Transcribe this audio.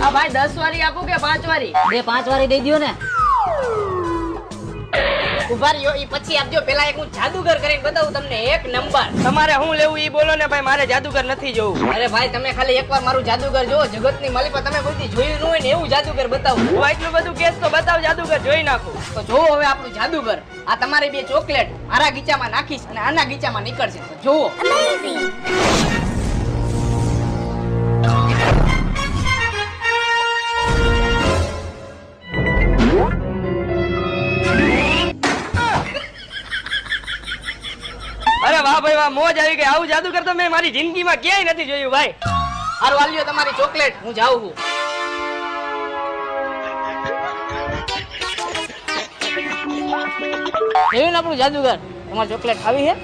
આ ભાઈ 10 વારી આપું કે 5 વારી? બે 5 વારી દઈ દ્યો ને. ઉભા રહ્યો, ઈ પછી આપજો. પેલા એક હું જાદુગર કરીને બતાવું તમને, એક નંબર. તમારે શું લેવું ઈ બોલો ને ભાઈ, મારે જાદુગર નથી જોવું. અરે ભાઈ તમે ખાલી એકવાર મારું જાદુગર જોવો, જગતની માલિકા તમે કોઈ જોયું ન હોય ને એવું જાદુગર બતાવું. હું એટલું બધું કેસ તો બતાવ, જાદુગર જોઈ નાખું. તો જોવો હવે આપણું જાદુગર. આ તમારી બે ચોકલેટ મારા ગીચામાં નાખીશ અને આના ગીચામાં નીકળશે. તો જોવો. અરે વાહ ભાઈ વાહ, મોજ આવી ગઈ. આવું જાદુગર તો મેં મારી જિંદગીમાં ક્યાંય નથી જોયું ભાઈ. હારું આલ્યો તમારી ચોકલેટ, હું જાઉં છું. જોયું ને આપણું જાદુગર? તમારી ચોકલેટ ખાવી છે?